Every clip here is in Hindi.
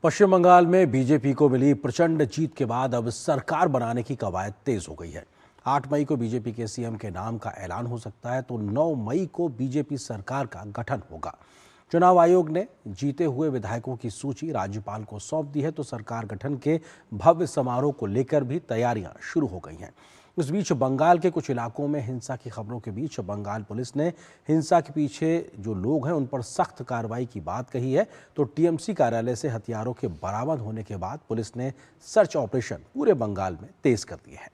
पश्चिम बंगाल में बीजेपी को मिली प्रचंड जीत के बाद अब सरकार बनाने की कवायद तेज हो गई है। 8 मई को बीजेपी के सीएम के नाम का ऐलान हो सकता है तो 9 मई को बीजेपी सरकार का गठन होगा। चुनाव आयोग ने जीते हुए विधायकों की सूची राज्यपाल को सौंप दी है तो सरकार गठन के भव्य समारोह को लेकर भी तैयारियां शुरू हो गई हैं। इस बीच बंगाल के कुछ इलाकों में हिंसा की खबरों के बीच बंगाल पुलिस ने हिंसा के पीछे जो लोग हैं उन पर सख्त कार्रवाई की बात कही है। तो टीएमसी कार्यालय से हथियारों के बरामद होने के बाद पुलिस ने सर्च ऑपरेशन पूरे बंगाल में तेज कर दिए हैं।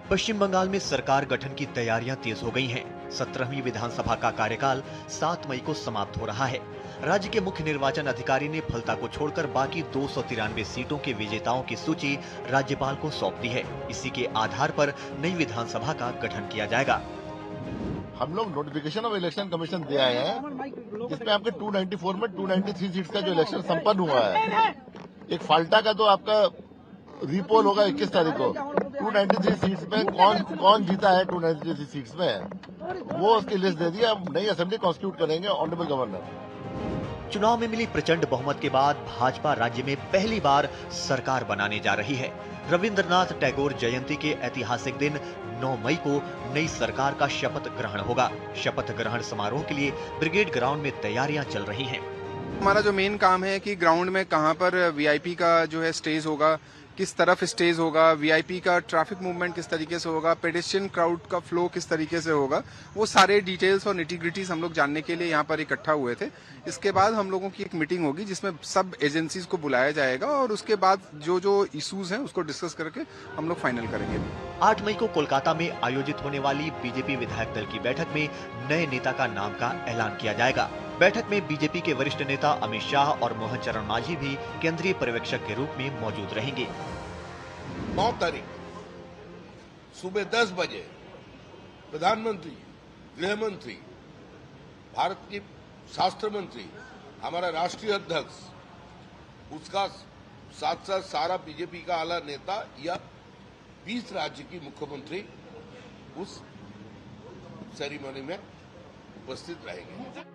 पश्चिम बंगाल में सरकार गठन की तैयारियां तेज हो गई हैं। 17वीं विधानसभा का कार्यकाल 7 मई को समाप्त हो रहा है। राज्य के मुख्य निर्वाचन अधिकारी ने फलता को छोड़कर बाकी 293 सीटों के विजेताओं की सूची राज्यपाल को सौंप दी है। इसी के आधार पर नई विधानसभा का गठन किया जाएगा। हम लोग नोटिफिकेशन ऑफ इलेक्शन कमीशन दे आए हैं, जिसमें आपके 294 में 293 सीट्स का जो इलेक्शन संपन्न हुआ है। एक फाल्टा का तो आपका रीपोल होगा 21 तारीख को। 293 सीट्स में कौन जीता है 293 सीट्स में, वो उसकी लिस्ट दे दिया। नई असेंबली कॉन्स्टिट्यूट करेंगे ऑनरेबल गवर्नर। चुनाव में मिली प्रचंड बहुमत के बाद भाजपा राज्य में पहली बार सरकार बनाने जा रही है। रविंद्रनाथ टैगोर जयंती के ऐतिहासिक दिन 9 मई को नई सरकार का शपथ ग्रहण होगा। शपथ ग्रहण समारोह के लिए ब्रिगेड ग्राउंड में तैयारियां चल रही हैं। हमारा जो मेन काम है कि ग्राउंड में कहां पर वीआईपी का जो है स्टेज होगा, किस तरफ स्टेज होगा, वीआईपी का ट्रैफिक मूवमेंट किस तरीके से होगा, पेडेस्ट्रियन क्राउड का फ्लो किस तरीके से होगा, वो सारे डिटेल्स और निटिग्रिटीज हम लोग जानने के लिए यहाँ पर इकट्ठा हुए थे। इसके बाद हम लोगों की एक मीटिंग होगी जिसमें सब एजेंसीज को बुलाया जाएगा और उसके बाद जो जो इश्यूज हैं उसको डिस्कस करके हम लोग फाइनल करेंगे। 8 मई को कोलकाता में आयोजित होने वाली बीजेपी विधायक दल की बैठक में नए नेता का नाम का ऐलान किया जाएगा। बैठक में बीजेपी के वरिष्ठ नेता अमित शाह और मोहन चरण मांझी भी केंद्रीय पर्यवेक्षक के रूप में मौजूद रहेंगे। 9 तारीख सुबह 10 बजे प्रधानमंत्री, गृह मंत्री, भारत की शास्त्र मंत्री, हमारा राष्ट्रीय अध्यक्ष, उसका साथ साथ सारा बीजेपी का आला नेता या 20 राज्य की मुख्यमंत्री उस सेरेमनी में उपस्थित रहेंगे।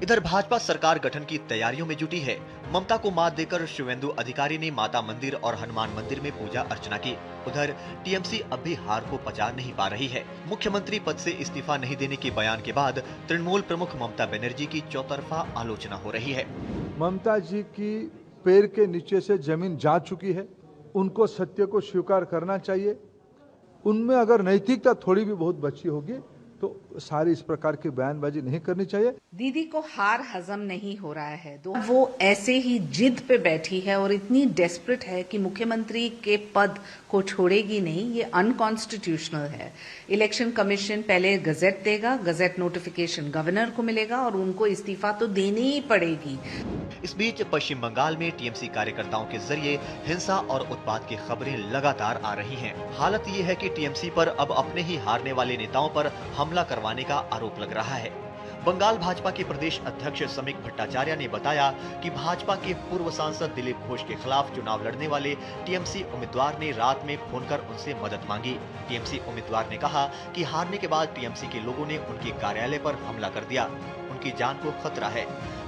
इधर भाजपा सरकार गठन की तैयारियों में जुटी है। ममता को मात देकर शुवेंदु अधिकारी ने माता मंदिर और हनुमान मंदिर में पूजा अर्चना की। उधर टीएमसी अब भी हार को पचा नहीं पा रही है। मुख्यमंत्री पद से इस्तीफा नहीं देने के बयान के बाद तृणमूल प्रमुख ममता बनर्जी की चौतरफा आलोचना हो रही है। ममता जी की पैर के नीचे से जमीन जा चुकी है, उनको सत्य को स्वीकार करना चाहिए। उनमें अगर नैतिकता थोड़ी भी बहुत बची होगी तो सारी इस प्रकार की बयानबाजी नहीं करनी चाहिए। दीदी को हार हजम नहीं हो रहा है, वो ऐसे ही जिद पे बैठी है और इतनी डेस्परेट है कि मुख्यमंत्री के पद को छोड़ेगी नहीं। ये अनकॉन्स्टिट्यूशनल है। इलेक्शन कमीशन पहले गजेट देगा, गजेट नोटिफिकेशन गवर्नर को मिलेगा और उनको इस्तीफा तो देनी ही पड़ेगी। इस बीच पश्चिम बंगाल में टीएमसी कार्यकर्ताओं के जरिए हिंसा और उत्पात की खबरें लगातार आ रही हैं। हालत ये है कि टीएमसी पर अब अपने ही हारने वाले नेताओं पर हमला करवाने का आरोप लग रहा है। बंगाल भाजपा के प्रदेश अध्यक्ष समीक भट्टाचार्य ने बताया कि भाजपा के पूर्व सांसद दिलीप घोष के खिलाफ चुनाव लड़ने वाले टीएमसी उम्मीदवार ने रात में फोन कर उनसे मदद मांगी। टीएमसी उम्मीदवार ने कहा कि हारने के बाद टीएमसी के लोगों ने उनके कार्यालय पर हमला कर दिया, उनकी जान को खतरा है।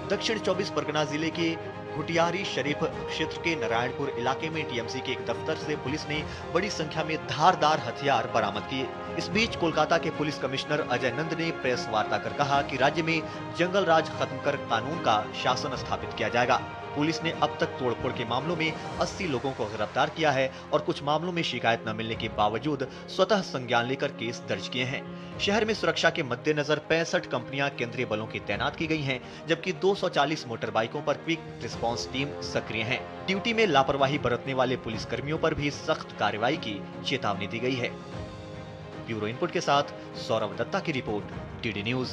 दक्षिण 24 परगना जिले के घुटियारी शरीफ क्षेत्र के नारायणपुर इलाके में टीएमसी के एक दफ्तर से पुलिस ने बड़ी संख्या में धारदार हथियार बरामद किए। इस बीच कोलकाता के पुलिस कमिश्नर अजय नंद ने प्रेस वार्ता कर कहा कि राज्य में जंगल राज खत्म कर कानून का शासन स्थापित किया जाएगा। पुलिस ने अब तक तोड़फोड़ के मामलों में 80 लोगों को गिरफ्तार किया है और कुछ मामलों में शिकायत न मिलने के बावजूद स्वतः संज्ञान लेकर केस दर्ज किए हैं। शहर में सुरक्षा के मद्देनजर 65 कंपनियां केंद्रीय बलों की तैनात की गई हैं, जबकि 240 मोटर बाइकों पर क्विक रिस्पांस टीम सक्रिय है। ड्यूटी में लापरवाही बरतने वाले पुलिस कर्मियों पर भी सख्त कार्रवाई की चेतावनी दी गई है। ब्यूरो इनपुट के साथ सौरभ दत्ता की रिपोर्ट, डीडी न्यूज।